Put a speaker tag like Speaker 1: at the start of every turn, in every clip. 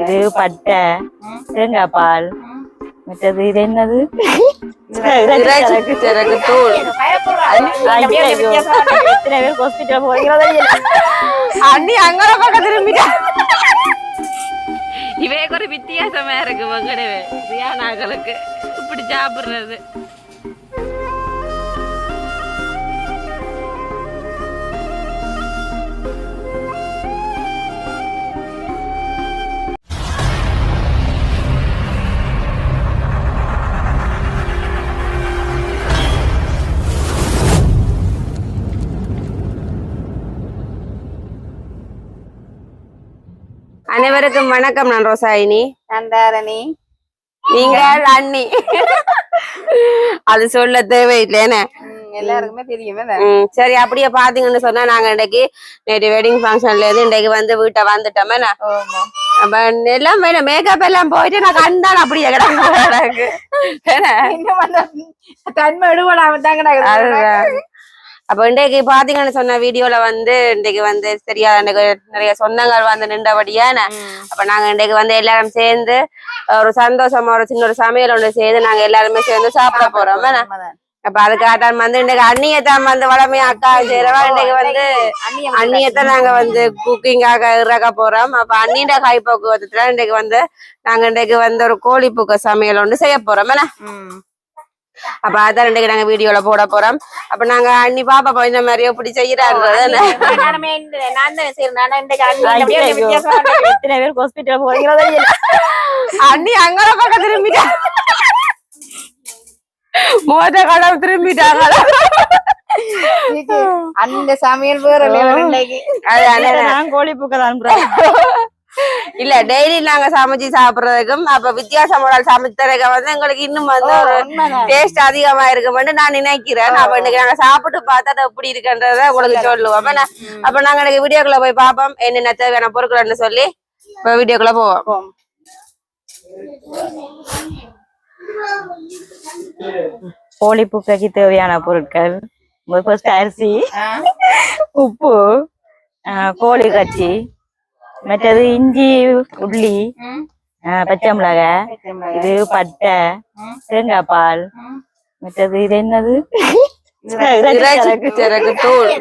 Speaker 1: இது பட்டை, தேங்காய் பால், மற்றது இது என்னது
Speaker 2: தூள்.
Speaker 1: எத்தனை பேர் ஹாஸ்பிட்டல் போகிறதா
Speaker 2: அண்ணி அங்க பக்கம் திரும்பிட்டா. இவைக்கு ஒரு வித்தியாசமா இருக்கு மகனவே ரியானாக்களுக்கு இப்படி சாப்பிடுறது. அனைவருக்கும் வணக்கம். நான் ரோசாயினி.
Speaker 3: நான் தாரணி.
Speaker 2: நீங்கள் அண்ணி. அது சொல்ல தேவையில்லைன்னு
Speaker 3: எல்லாருக்குமே தெரியுமே.
Speaker 2: சரி, அப்படியே பாத்தீங்கன்னு சொன்னா நாங்க இன்னைக்கு நேற்று வெட்டிங் ஃபங்க்ஷன்ல இருந்து இன்னைக்கு வந்து வீட்டை வந்துட்டோமே. அப்ப எல்லாம் மேக்கப் எல்லாம் போயிட்டு நான் கண்டான் அப்படியே கிடக்கு.
Speaker 3: தன்மை எடுவலாம் தாங்க.
Speaker 2: அப்ப இன்றைக்கு பாத்தீங்கன்னு சொன்ன வீடியோல வந்து இன்றைக்கு வந்து சரியா நிறைய சொந்தங்கள் வந்து நின்றபடியான அப்ப நாங்க இன்றைக்கு வந்து எல்லாரும் சேர்ந்து ஒரு சந்தோஷமா ஒரு சின்ன ஒரு சமையல் ஒன்று செய்து நாங்க எல்லாருமே சேர்ந்து சாப்பிட போறோம். அப்ப அதுக்காக வந்து இன்றைக்கு அண்ணியத்தான் வந்து வளமையா அக்கா செய்யறவா இன்றைக்கு வந்து அண்ணியத்தான் நாங்க வந்து குக்கிங்காக இறக்க போறோம். அப்ப அண்ணியோட கைப்பக்குவத்துல இன்றைக்கு வந்து நாங்க இன்றைக்கு வந்து ஒரு கோழி பூக்க சமையல் ஒன்று செய்ய போறோம். அப்ப அதான் இன்றைக்கு நாங்க வீடியோல போட போறோம். அப்ப நாங்க அண்ணி பாப்பா இந்த மாதிரியோ இப்படி செய்யறாங்க.
Speaker 1: எத்தனை பேர் ஹாஸ்பிட்டல் போகிறதா
Speaker 2: அண்ணி அங்க பக்கம் திரும்பிட்டா. மோத கடவுள் திரும்பிட்டாங்க.
Speaker 3: அந்த சமையல் வேற
Speaker 1: நான் கோழி பூக்கதான்
Speaker 2: இல்ல டெய்லி நாங்க சமைச்சு சாப்பிடுறதுக்கும் அப்ப வித்தியாசமான சமைச்சு தரக வந்து எங்களுக்கு இன்னும் வந்து ஒரு டேஸ்ட் அதிகமா இருக்கும்னு நான் நினைக்கிறேன். அப்ப இன்னைக்கு நாங்க சாப்பிட்டு பார்த்தா அது எப்படி இருக்குன்றத உங்களுக்கு சொல்லுவோம். அப்ப நாங்க எனக்கு வீடியோக்குள்ள போய் பார்ப்போம் என்னென்ன தேவையான பொருட்கள்னு சொல்லி இப்ப வீடியோக்குள்ள போவோம்.
Speaker 1: கோழி பூக்கைக்கு தேவையான பொருட்கள் அரிசி, உப்பு, கோழி கச்சி, மற்றது இஞ்சி, உள்ளி, பச்சை மிளகாய், இது பட்டை, தேங்காய் பால், மற்றது இது என்னது
Speaker 2: தூள்.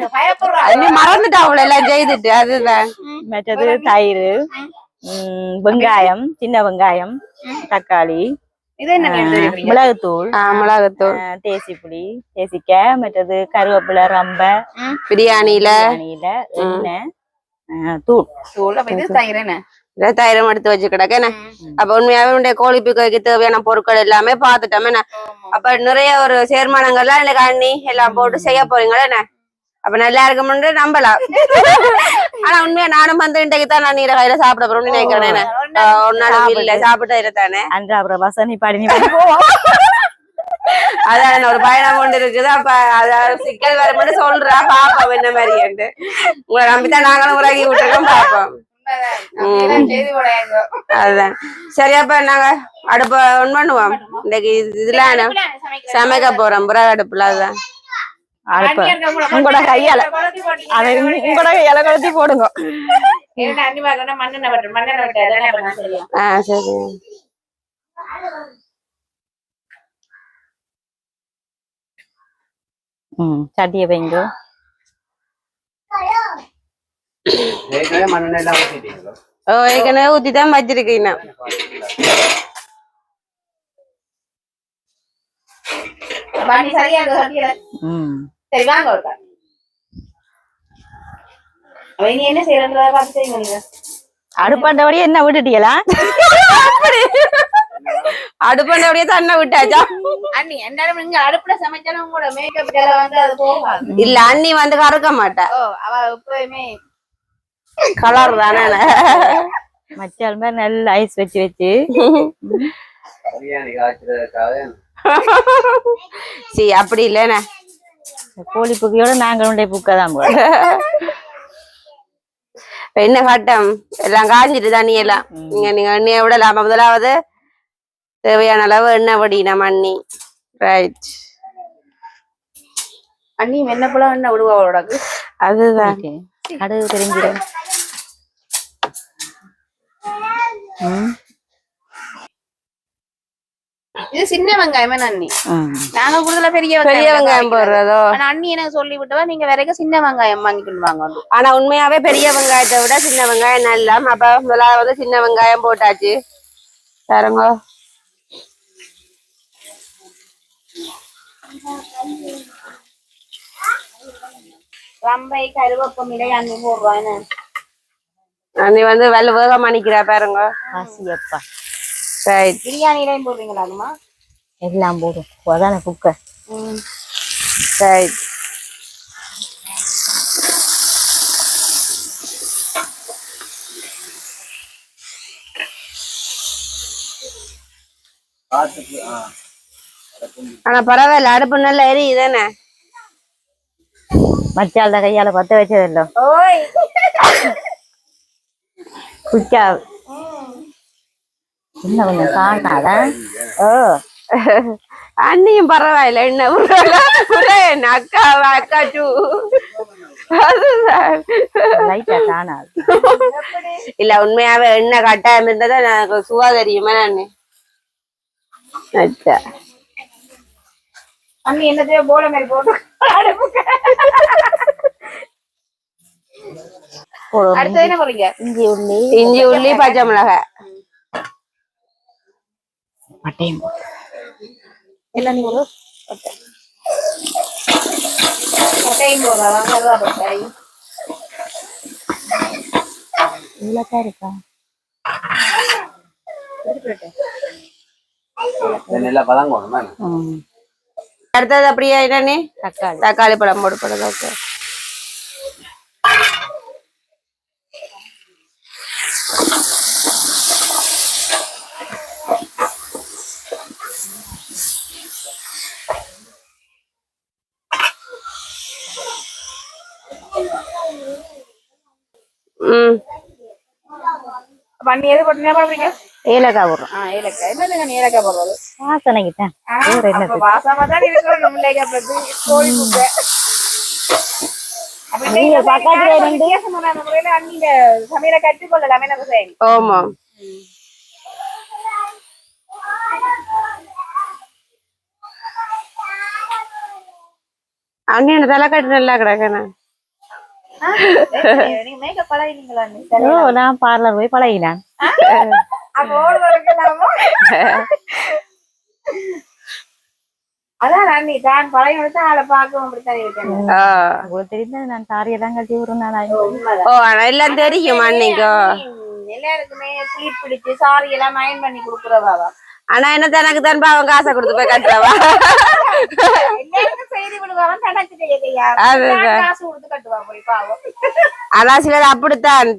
Speaker 2: மறந்துட்டா அவள எல்லாம் செய்துட்டு அதுதான்.
Speaker 1: மற்றது தயிர், வெங்காயம், சின்ன வெங்காயம், தக்காளி, மிளகுத்தூள், தேசிப்புளி, தேசிக்காய், மற்றது கருவேப்பிலை, ரம்ப,
Speaker 2: பிரியாணியில
Speaker 1: எண்ணெய், தூள்,
Speaker 2: தயிரம் எடுத்து வச்சு கிடக்கேன. அப்ப உண்மையாவே கோழி பூக்கைக்கு தேவையான பொருட்கள் எல்லாமே பாத்துட்டோம். அப்ப நிறைய ஒரு சேர்மானங்கள்லாம் எனக்கு அண்ணி எல்லாம் போட்டு செய்ய போறீங்களே. அப்ப நல்லா இருக்கும்னு நம்பலாம். ஆனா உண்மையா நானும் வந்து இன்றைக்கு தான் நான் நீர கையில சாப்பிட போறோம்னு நினைக்கிறேன். ஒன்னாலும் இல்ல சாப்பிட்டு தானே
Speaker 1: அப்புறம் வசனி பாடி
Speaker 2: அதான் ஒரு பயணம் கொண்டு இருக்குது. அப்ப அதாவது சிக்கல் வரும்னு சொல்றா பாப்போம் என்ன மாதிரி உங்களை நம்பித்தான் நாங்களும் உறகி விட்டுருக்கோம் பாப்போம். அதுதான் சரி. அப்ப நாங்க அடுப்ப ஒன் பண்ணுவோம். இன்னைக்கு இதுல சமைக்க போறோம் புறா அடுப்புல. அதுதான்
Speaker 1: உங்களோட கையால உங்களோட கையால கலத்தி போடுங்க.
Speaker 2: சரி.
Speaker 1: சட்டிய வைங்க.
Speaker 2: ஏற்கனவே ஊத்திதான் வச்சிருக்கீங்க.
Speaker 3: என்ன செய்யறதா பார்த்து செய்யுங்க.
Speaker 1: அடுப்பாண்டபடியே என்ன விட்டுட்டீங்களா?
Speaker 2: அடுப்பாண்டபடியே தண்ணி விட்டாச்சா?
Speaker 3: அண்ணி என்னாலும் நீங்க அடுப்புல சமைச்சாலும் உங்களோட மேக்கப் வந்து அது போகாது.
Speaker 2: இல்ல அண்ணி வந்து கறக்க மாட்டா.
Speaker 3: அவ எப்பவுமே
Speaker 2: கலர் தானே.
Speaker 1: மச்சால் மாதிரி நல்ல ஐஸ் வச்சு வச்சு
Speaker 2: சரி அப்படி இல்லைண்ணே.
Speaker 1: கோழி பூக்கையோட நாங்கள் உண்டை பூக்கதான் போல.
Speaker 2: என்ன கட்டம் எல்லாம் காஞ்சிட்டு தண்ணி எல்லாம் நீங்க எண்ணெயை விடலாம. முதலாவது தேவையான அளவு எண்ணெய் வடி நம்ம அண்ணி. ரைட்.
Speaker 3: அண்ணி என்ன போல எண்ணெய் விடுவா அவளோட. அதுதான்
Speaker 1: கடுகு தெரிஞ்சிடும். ம்.
Speaker 3: இது சின்ன வெங்காயமே அண்ணி.
Speaker 1: ம்.
Speaker 3: நாங்க கூடுதலா பெரிய
Speaker 2: பெரிய வெங்காயம்
Speaker 3: வெங்காயம்
Speaker 2: போடுறதோ.
Speaker 3: ஆனா அண்ணி எனக்கு சொல்லி விட்டவா நீங்க வரைக்கும் சின்ன வெங்காயம் வாங்கிட்டு வாங்க.
Speaker 2: ஆனா உண்மையாவே பெரிய வெங்காயத்தை விட சின்ன வெங்காயம் நல்லா. அப்ப முதல்ல வந்து சின்ன வெங்காயம் போட்டாச்சு பாருங்க.
Speaker 3: ரம்பை கருவேப்பம் இலை அண்ணி போடுறான்னு
Speaker 2: அண்ணி வந்து வேக மணிக்கிறா பாருங்க.
Speaker 1: ஆசியப்பா
Speaker 2: ரைட்.
Speaker 3: பிரியாணிலையும் போடுறீங்களாங்கம்மா?
Speaker 1: எல்லாம் போடும் அதான குக்கர்.
Speaker 2: ரைட். ஆனா பரவாயில்ல, அடுப்பு நல்லா எரியுதானே.
Speaker 1: மச்சால கையால பத்த வச்சதில்ல.
Speaker 3: ஓய்
Speaker 1: குச்சா என்ன கொஞ்சம் காணாத. ஓ
Speaker 2: அண்ணியும் பரவாயில்ல. என்ன என்ன அக்கா அக்கா டூ
Speaker 1: லைட்டா காணாது.
Speaker 2: இல்ல உண்மையாவே எண்ணெய் கட்டாயம் இருந்ததா எனக்கு சுவா தெரியுமா அண்ணி. அச்சா
Speaker 3: அண்ணி என்னத்தையோ போல மாதிரி போட்டு அடுத்து என்ன போறீங்க?
Speaker 2: இஞ்சி உள்ளி பச்சை மிளகாய்
Speaker 1: மட்டையும்
Speaker 3: எல்லாம் நீங்க பட்டையும் போடுறோம். கருவாப்பட்டை
Speaker 1: இவ்வளோதான் இருக்கா?
Speaker 2: அடுத்தது அப்படியே என்னன்னு
Speaker 1: தக்காளி
Speaker 2: தக்காளி பழம் போட்டு போடுறது.
Speaker 3: பண்ணி எது போட்டு போடுறீங்க?
Speaker 1: ஏலக்காய் போடுறோம்.
Speaker 3: ஏலக்காய் என்னதுங்க ஏலக்காய் போடுறது?
Speaker 1: வாசனைக்குத்தான். வேற என்ன?
Speaker 3: வாசமா தான் இருக்கணும். கோழி முட்டை
Speaker 1: நீங்க பக்கத்துல இருந்து
Speaker 3: வித்தியாசமான முறையில அண்ணிங்க சமையலை கற்றுக்கொள்ளலாமே நம்ம செய்யணும்.
Speaker 2: ஆமா. அண்ணி என்ன தலை கட்டு நல்லா கிடக்கண்ணா.
Speaker 3: நீங்க மேக்கப் பழகினீங்களா?
Speaker 1: ஓ நான் பார்லர் போய் பழகினேன்.
Speaker 3: அதான் அண்ணி தான் பழகி கொடுத்தா ஆளை பார்க்கவும் அப்படித்தான் இருக்கேன்.
Speaker 1: உங்களுக்கு தெரியுது நான் சாரியெல்லாம் கட்டி ஒரு நாள்.
Speaker 2: ஓ எல்லாம் தெரியும் அன்னைக்கு.
Speaker 3: எல்லாருக்குமே சீட் பிடிச்சு சாரி எல்லாம் அயன் பண்ணி கொடுக்குறவா.
Speaker 2: ஆனா என்ன தனக்கு தான் பாவம் காசை கொடுத்து போய் கட்டுறவா.
Speaker 3: எல்லாருக்கும் செய்தி விடுவாங்க கணக்கு காசு கொடுத்து கட்டுவா போய் பாவம்.
Speaker 2: அதான் சிலர் அப்படித்தான்.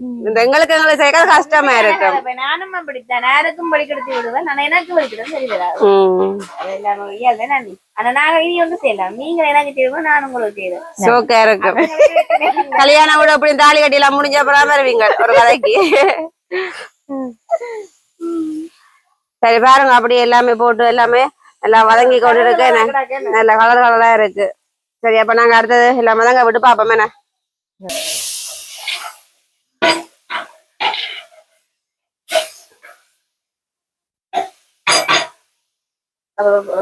Speaker 2: எங்களுக்கு சேர்க்க கஷ்டமா இருக்கும்.
Speaker 3: நானும் அப்படித்தான். யாருக்கும் படிக்கெடுத்து விடுவேன். நான் எனக்கு படிக்கிறது சரி வராது. எல்லாரும் இயல்பு நன்றி. ஆனா நாங்க இனி ஒன்று செய்யலாம். நீங்க எனக்கு செய்வோம், நான் உங்களுக்கு செய்வேன்.
Speaker 2: சோக்கா இருக்கும். கல்யாணம் கூட அப்படி தாலி கட்டிலாம் முடிஞ்ச அப்புறம் வருவீங்க ஒரு கதைக்கு. சரி பாருங்க, அப்படியே எல்லாமே போட்டு எல்லாமே எல்லாம் வதங்கி கொண்டு இருக்கு. நல்ல கலர் கலரா இருக்கு. சரி அப்ப நாங்க அடுத்தது எல்லாமே தாங்க விட்டு பாப்போம். என்ன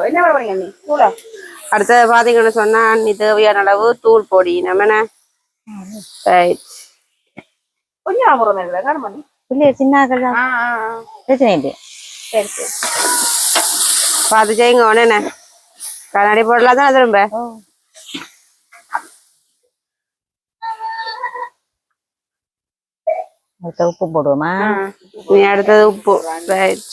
Speaker 3: என்ன பண்ணுவீங்க நீ? தூளா
Speaker 2: அடுத்தது பாத்தீங்கன்னு சொன்னா நீ தேவையான அளவு தூள் பொடி நம்ம என்ன
Speaker 3: கொஞ்சம் ஆகுறோம் காரணம்
Speaker 1: இல்லையா சின்ன பிரச்சனை இல்லையா?
Speaker 3: சரி சரி
Speaker 2: பார்த்து செய்யுங்க. உடனே என்ன கண்ணாடி போடலாம் தான் திரும்ப.
Speaker 1: உப்பு போடுவோமா?
Speaker 2: நீ அடுத்தது உப்பு. ரைட்.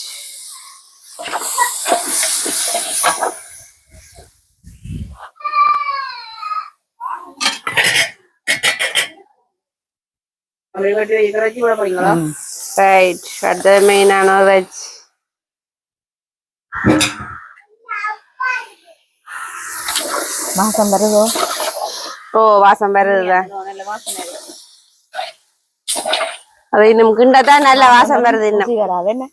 Speaker 2: ரைட். அடுத்தது மெயினான வெஜ்.
Speaker 1: வாசம் வருதோ?
Speaker 2: ஓ வாசம் வருதுதான். அது இன்னும் கிண்டத்தான் நல்ல வாசம் வருது. இன்னும்
Speaker 1: வராது என்ன?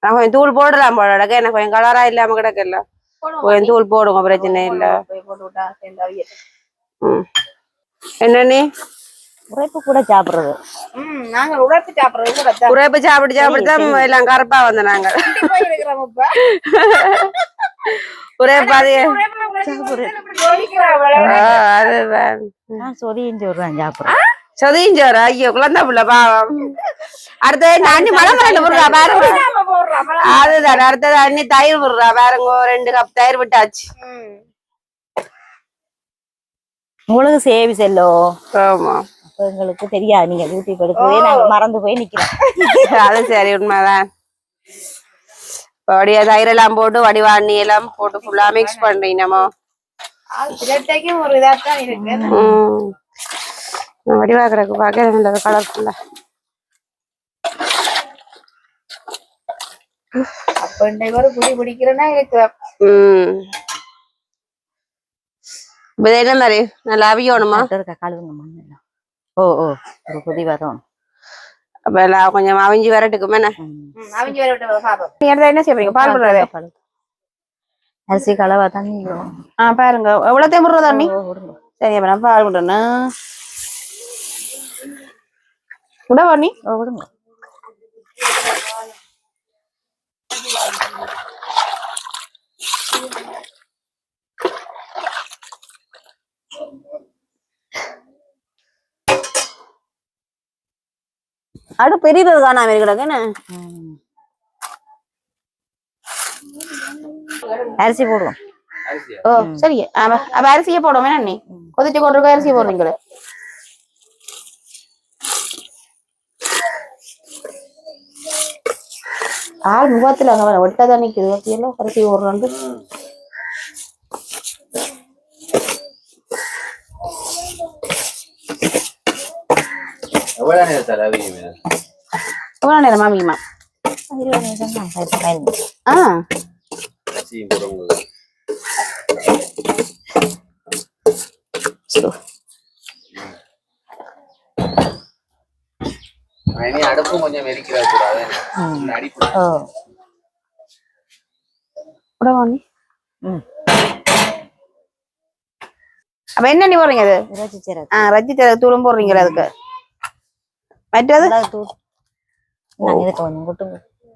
Speaker 2: நான் கொஞ்சம் தூள் போடலாம் போல கிடக்கு எனக்கு கொஞ்சம் கலரா இல்லாம கிடக்கல கொஞ்சம் தூள் போடுங்க பிரச்சனை இல்ல
Speaker 3: போட்டு விட்டா சேர்ந்து அவியல்.
Speaker 2: என்ன நீ
Speaker 1: உரைப்பு கூட சாப்பிடுறது
Speaker 3: நாங்க உழைப்பு சாப்பிடுறது கூட தான்.
Speaker 2: உரைப்பு சாப்பிட்டு எல்லாம் கருப்பா வந்த நாங்க
Speaker 3: போயிருக்கிறோம் இப்ப.
Speaker 2: உரைப்பு அது அதுதான்
Speaker 1: நான் சொதியும் சொல்றேன் சாப்பிடுறேன்
Speaker 2: சொதிஞ்சோரு ஐயோ குழந்தை புள்ள பாவம் அடுத்தது அண்ணி மழை விடுறா பாருங்க அதுதான் அடுத்தது அண்ணி தயிர் விடுறா பாருங்க 2 கப் தயிர் விட்டாச்சு
Speaker 1: உங்களுக்கு சேவி செல்லோ
Speaker 2: ஆமா
Speaker 1: அப்ப எங்களுக்கு தெரியாது நீங்க யூடியூப் எடுக்கவே நாங்க மறந்து போய் நிக்கிறோம்
Speaker 2: அது சரி உண்மைதான் வடிவா தயிரெல்லாம் போட்டு வடிவா அண்ணி எல்லாம் போட்டு ஃபுல்லா மிக்ஸ் பண்றீங்கம்மா
Speaker 3: சிலட்டைக்கும் ஒரு இதாத்தான் இருக்கு.
Speaker 2: வடிவா கிடக்கு பார்க்க நல்லது கலர்ஃபுல்லா
Speaker 3: அப்ப இன்னைக்கு ஒரு குடி பிடிக்கிறேன்னா இருக்கு.
Speaker 2: என்ன மாதிரி நல்லா அவியணுமா
Speaker 1: இருக்கா கழுவுங்க மண்ணெல்லாம் ஓ ஓ ஒரு புதி வரும்
Speaker 2: அப்ப எல்லாம் கொஞ்சம் அவிஞ்சு வரட்டுக்குமே என்ன
Speaker 3: அவங்க வேற விட்டு சாப்பிடும்.
Speaker 2: நீங்க என்ன செய்வீங்க பால் போடுறது
Speaker 1: அரிசி கலவா தண்ணி
Speaker 2: பாருங்க எவ்வளவு தேம்புறது தண்ணி சரி அப்ப நான் பால் விடணும் விடவா நீ
Speaker 1: விடுங்க
Speaker 2: அடு பெரியது காணாம கிடக்கு என்ன
Speaker 1: அரிசி போடுவோம்
Speaker 2: ஓ சரி அப்ப அரிசியே போடுவோம் என்ன நீ கொதிச்சு கொண்டிருக்க அரிசி போடுறீங்களே ஆள் முகத்துல அங்க வர ஒட்டதான் நிக்குது எல்லாம் அரிசி போடுறாங்க எவ்வளவு நேரம் மாமியம்மா
Speaker 1: 20 நிமிஷம் தான்
Speaker 4: அடுப்பும் கொஞ்சம் மெரிக்கிறா கூடாது
Speaker 2: அப்ப என்ன நீ போடுறீங்க அது ரஜி தூளும் போடுறீங்களா அதுக்கு மற்றது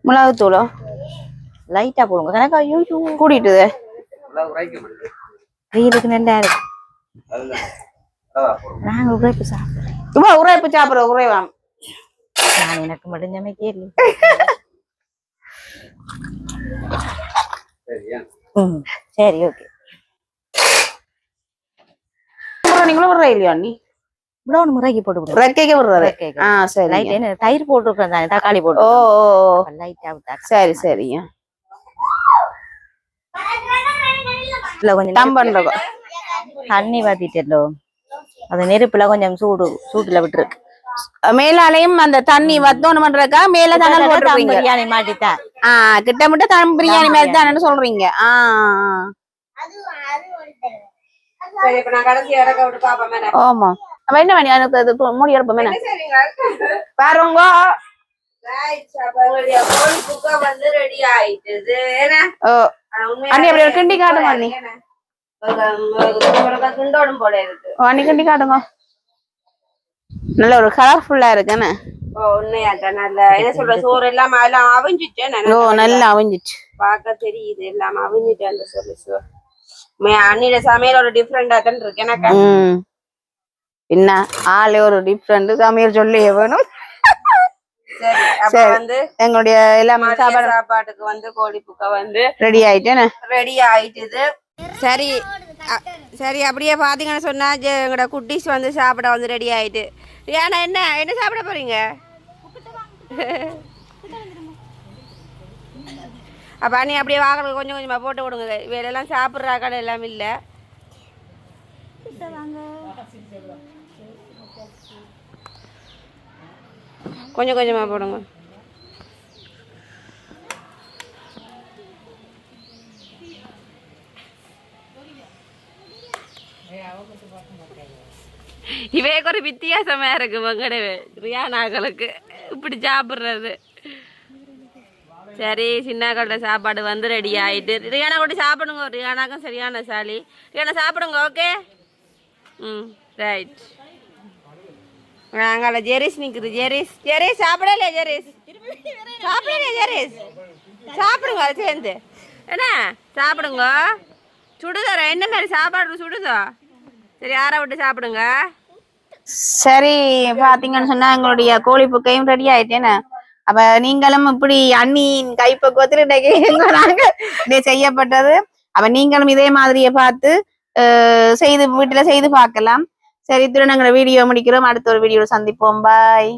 Speaker 2: மிளகு தூளும்
Speaker 1: லைட்டா போடுங்க கணக்கா
Speaker 2: கூட்டிட்டுது
Speaker 1: வெயிலுக்கு நல்லா இருக்கு நாங்க உரைப்பு சாப்பிடுறோம்
Speaker 2: உரைப்பு சாப்பிடுறோம் உரைவாம்
Speaker 1: நான் எனக்கு மட்டும் சமைக்கே இல்லை சரி ஓகே
Speaker 2: நீங்களும் விடுற இல்லையா நீ
Speaker 1: ப்ரௌன் முறைக்கு போட்டு
Speaker 2: ரெக்கைக்கு விடுறாரு சரி
Speaker 1: லைட் என்ன தயிர் போட்டுருக்கேன் தானே தக்காளி போட்டு
Speaker 2: ஓ
Speaker 1: லைட்டா விட்டா
Speaker 2: சரி சரிங்க
Speaker 1: இல்ல கொஞ்சம்
Speaker 2: டம் பண்றோம்
Speaker 1: தண்ணி வாத்திட்டோ அது நெருப்புல கொஞ்சம் சூட்டுல விட்டுருக்கு
Speaker 2: மேலாலையும் அந்த தண்ணி வத்தோன்னு பண்றதுக்கா மேல தானே போட்டுருவீங்க
Speaker 1: பிரியாணி மாட்டிட்டேன்
Speaker 2: கிட்டமிட்ட தம் பிரியாணி மாதிரி தானே சொல்றீங்க ஆமா அப்ப என்ன பண்ணி எனக்கு மூடி எடுப்போம் என்ன பாருங்க அண்ணி அப்படி கிண்டி காட்டுங்க அண்ணி அண்ணி கிண்டி காட்டுங்க நல்ல ஒரு கலர்ஃபுல்லா இருக்குன்னு என்ன சொல்ற சோறு எல்லாம் அவிஞ்சிட்டேன் நல்லா அவிஞ்சிச்சு பாக்க தெரியுது எல்லாம் அவிஞ்சிட்டேன் அந்த சொல்லு அண்ணியோட சமையல் ஒரு டிஃப்ரெண்டா தான் இருக்கு எனக்கு என்ன ஆளே ஒரு டிஃப்ரெண்ட் சமையல் சொல்லி வேணும் வந்து எங்களுடைய எல்லாமே சாப்பாட்டுக்கு வந்து கோழி புக்கை வந்து ரெடி ஆயிட்டுது சரி சரி அப்படியே பாத்தீங்கன்னு சொன்னா எங்களோட குட்டீஸ் வந்து சாப்பிட வந்து ரெடி ஆயிட்டு ஏன்னா என்ன சாப்பிட போறீங்க அப்ப நீ அப்படியே வாங்க கொஞ்சம் கொஞ்சமா போட்டு விடுங்க வேலையெல்லாம் சாப்பிட்றா கடை எல்லாம் இல்லை கொஞ்சம் கொஞ்சமா போடுங்க இவைக்கு ஒரு வித்தியாசமா இருக்கு மங்கடவே ரியானாக்களுக்கு இப்படி சாப்பிடுறது சரி சின்னாக்கள்கிட்ட சாப்பாடு வந்து ரெடி ஆயிட்டு ரியானா கூட சாப்பிடுங்க ரியானாக்கும் சரியான சாலி ரியானா சாப்பிடுங்க ஓகே ம் ரைட் நாங்கள ஜெரிஸ் நிக்குது ஜெரிஸ் ஜெரிஸ் சாப்பிடலையே ஜெரிஸ் சாப்பிடலையே ஜெரிஸ் சாப்பிடுங்க அது சேர்ந்து என்ன சாப்பிடுங்க சுடுதர என்ன மாதிரி சாப்பாடு சுடுதோ சரி ஆற விட்டு சாப்பிடுங்க
Speaker 3: சரி பாத்தீங்கன்னு சொன்னா எங்களுடைய கோழி புக்கையும் ரெடி ஆயிட்டேன்னு அப்ப நீங்களும் இப்படி அண்ணியின் கைப்பக்குவத்தில் இன்னைக்கு நாங்க செய்யப்பட்டது அப்ப நீங்களும் இதே மாதிரியே பார்த்து செய்து வீட்டுல செய்து பார்க்கலாம் சரி திருநங்கட வீடியோ முடிக்கிறோம் அடுத்த ஒரு வீடியோ சந்திப்போம் பாய்